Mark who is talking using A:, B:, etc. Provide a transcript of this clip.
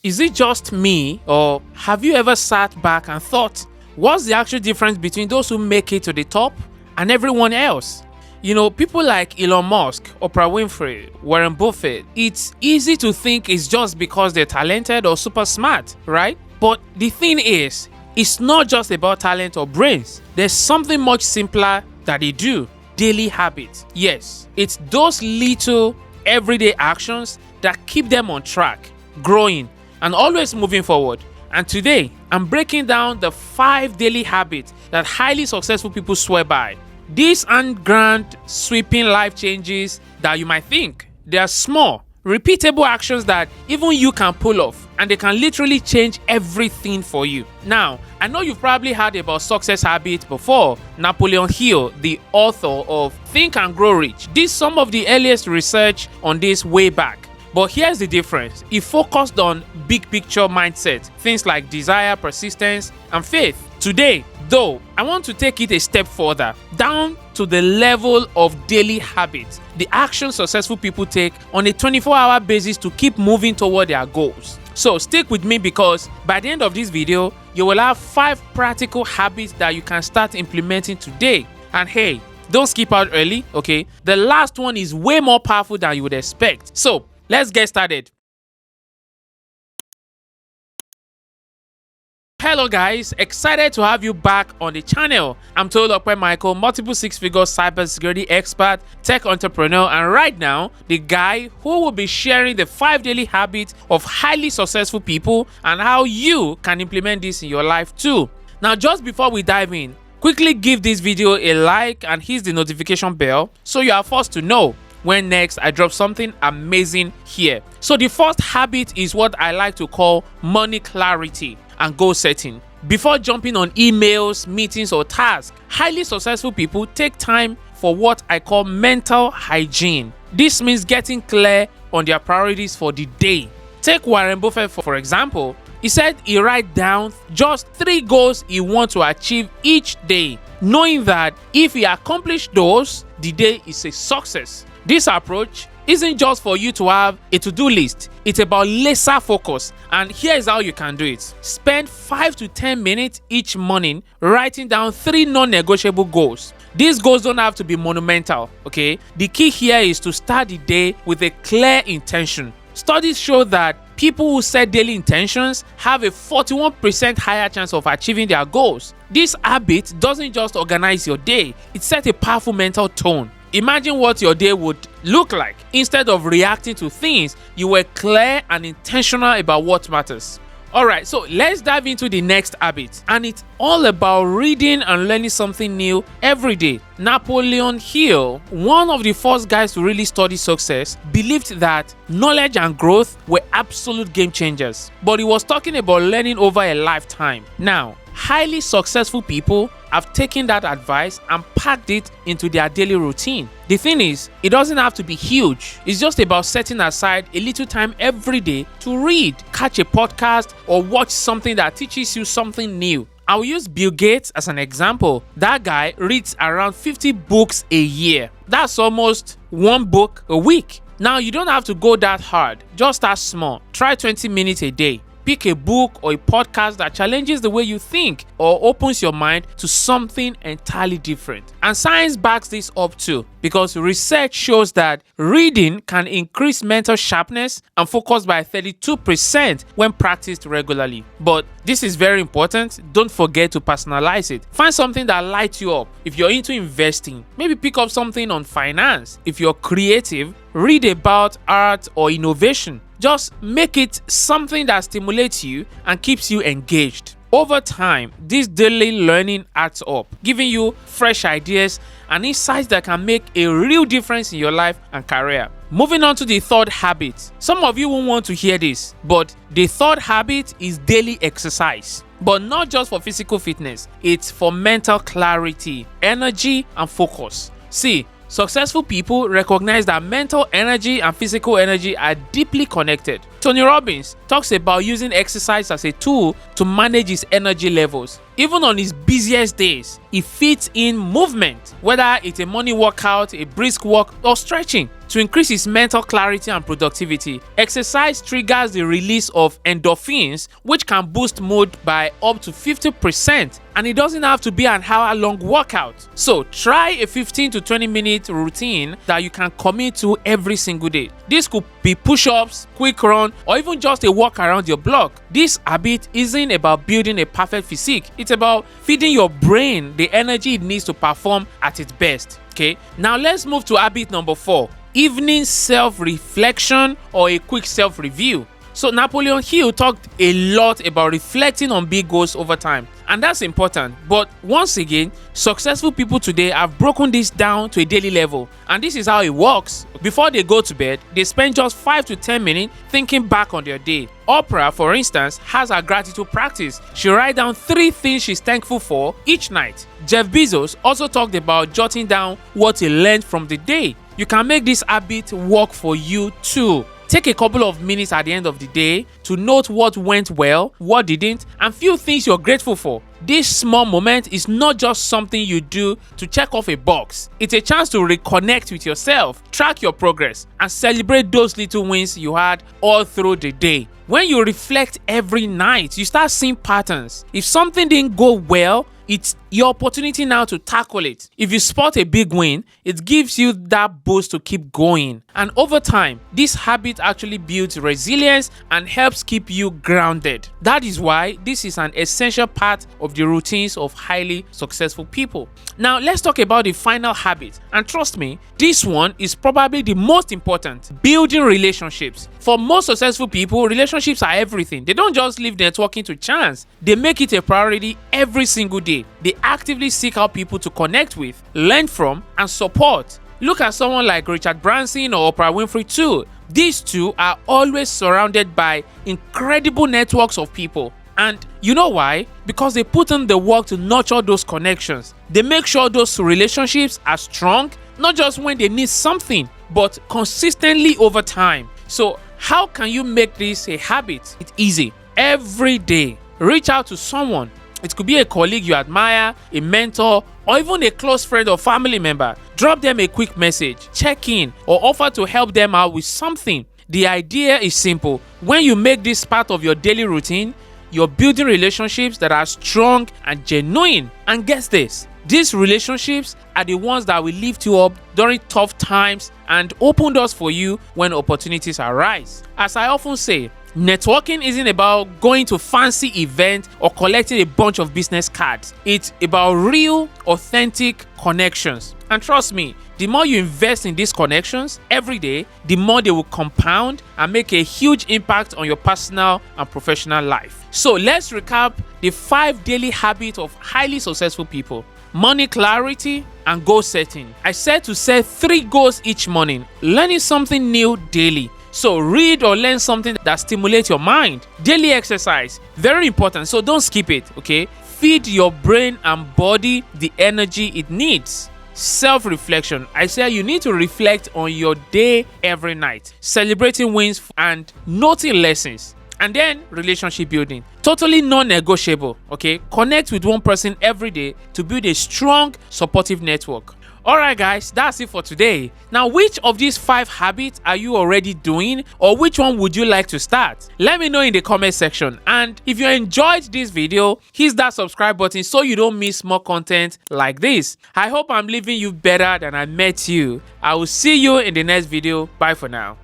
A: is it just me, or have you ever sat back and thought, what's the actual difference between those who make it to the top and everyone else? People like Elon Musk, Oprah Winfrey, Warren Buffett, it's easy to think it's just because they're talented or super smart, right? But the thing is, it's not just about talent or brains. There's something much simpler that they do: daily habits. Yes, it's those little everyday actions that keep them on track, growing, and always moving forward. And today, I'm breaking down the 5 daily habits that highly successful people swear by. These aren't grand, sweeping life changes that you might think. They are small, repeatable actions that even you can pull off, and they can literally change everything for you. Now, I know you've probably heard about success habits before. Napoleon Hill, the author of Think and Grow Rich, did some of the earliest research on this way back. But here's the difference. He focused on big picture mindset, things like desire, persistence, and faith. Today, though, I want to take it a step further, down to the level of daily habits, the actions successful people take on a 24-hour basis to keep moving toward their goals. So stick with me, because by the end of this video, you will have 5 practical habits that you can start implementing today. And hey, don't skip out early, okay? The last one is way more powerful than you would expect. So let's get started. Hello guys, excited to have you back on the channel. I'm Tolulope Michael, multiple 6-figure cybersecurity expert, tech entrepreneur, and right now, the guy who will be sharing the 5 daily habits of highly successful people and how you can implement this in your life too. Now, just before we dive in, quickly give this video a like and hit the notification bell so you are first to know when next I drop something amazing here. So the first habit is what I like to call money clarity and goal setting. Before jumping on emails, meetings, or tasks, highly successful people take time for what I call mental hygiene. This means getting clear on their priorities for the day. Take Warren Buffett for example. He said he write down just 3 goals he wants to achieve each day, knowing that if he accomplished those, the day is a success. This approach isn't just for you to have a to-do list. It's about laser focus, and here's how you can do it. Spend 5 to 10 minutes each morning writing down 3 non-negotiable goals. These goals don't have to be monumental, okay? The key here is to start the day with a clear intention. Studies show that people who set daily intentions have a 41% higher chance of achieving their goals. This habit doesn't just organize your day, it sets a powerful mental tone. Imagine what your day would look like. Instead of reacting to things, you were clear and intentional about what matters. Alright, so let's dive into the next habit, and it's all about reading and learning something new every day. Napoleon Hill, one of the first guys to really study success, believed that knowledge and growth were absolute game changers. But he was talking about learning over a lifetime. Now, highly successful people have taken that advice and packed it into their daily routine. The thing is, it doesn't have to be huge. It's just about setting aside a little time every day to read, catch a podcast, or watch something that teaches you something new. I'll use Bill Gates as an example. That guy reads around 50 books a year. That's almost 1 book a week. Now, you don't have to go that hard. Just start small. Try 20 minutes a day. Pick a book or a podcast that challenges the way you think or opens your mind to something entirely different. And science backs this up too, because research shows that reading can increase mental sharpness and focus by 32% when practiced regularly. But this is very important. Don't forget to personalize it. Find something that lights you up. If you're into investing, maybe pick up something on finance. If you're creative, read about art or innovation. Just make it something that stimulates you and keeps you engaged. Over time, this daily learning adds up, giving you fresh ideas and insights that can make a real difference in your life and career. Moving on to the third habit. Some of you won't want to hear this, but the third habit is daily exercise. But not just for physical fitness, it's for mental clarity, energy, and focus. See, successful people recognize that mental energy and physical energy are deeply connected. Tony Robbins talks about using exercise as a tool to manage his energy levels. Even on his busiest days, he fits in movement, whether it's a morning workout, a brisk walk, or stretching. to increase his mental clarity and productivity. Exercise triggers the release of endorphins, which can boost mood by up to 50%. And it doesn't have to be an hour-long workout. So try a 15 to 20-minute routine that you can commit to every single day. This could be push-ups, quick run, or even just a walk around your block. This habit isn't about building a perfect physique. It's about feeding your brain the energy it needs to perform at its best. Okay, now let's move to habit number 4. Evening self-reflection or a quick self-review. So Napoleon Hill talked a lot about reflecting on big goals over time, and that's important. But once again, successful people today have broken this down to a daily level, and this is how it works. Before they go to bed, they spend just 5 to 10 minutes thinking back on their day. Oprah, for instance, has a gratitude practice. She writes down 3 things she's thankful for each night. Jeff Bezos also talked about jotting down what he learned from the day. You can make this habit work for you too. Take a couple of minutes at the end of the day to note what went well, what didn't, and few things you're grateful for. This small moment is not just something you do to check off a box. It's a chance to reconnect with yourself, track your progress, and celebrate those little wins you had all through the day. When you reflect every night, you start seeing patterns. If something didn't go well, it's your opportunity now to tackle it. If you spot a big win, it gives you that boost to keep going. And over time, this habit actually builds resilience and helps keep you grounded. That is why this is an essential part of the routines of highly successful people. Now, let's talk about the final habit. And trust me, this one is probably the most important: building relationships. For most successful people, relationships are everything. They don't just leave networking to chance. They make it a priority every single day. They actively seek out people to connect with, learn from, and support. Look at someone like Richard Branson or Oprah Winfrey too. These two are always surrounded by incredible networks of people. And you know why? Because they put in the work to nurture those connections. They make sure those relationships are strong, not just when they need something, but consistently over time. So how can you make this a habit? It's easy. Every day, reach out to someone. It could be a colleague you admire, a mentor, or even a close friend or family member. Drop them a quick message, check in, or offer to help them out with something. The idea is simple. When you make this part of your daily routine, you're building relationships that are strong and genuine. And guess this, these relationships are the ones that will lift you up during tough times and open doors for you when opportunities arise. As I often say, networking isn't about going to fancy events or collecting a bunch of business cards. It's about real, authentic connections. And trust me, the more you invest in these connections every day, the more they will compound and make a huge impact on your personal and professional life. So let's recap the 5 daily habits of highly successful people. Money clarity and goal setting. I said to set 3 goals each morning. Learning something new daily. So read or learn something that stimulates your mind. Daily exercise, very important, so don't skip it, okay? Feed your brain and body the energy it needs. Self-reflection. I say you need to reflect on your day every night, celebrating wins and noting lessons. And then relationship building, totally non-negotiable, okay? Connect with one person every day to build a strong, supportive network. Alright guys, that's it for today. Now, which of these 5 habits are you already doing, or which one would you like to start? Let me know in the comment section. And if you enjoyed this video, hit that subscribe button so you don't miss more content like this. I hope I'm leaving you better than I met you. I will see you in the next video. Bye for now.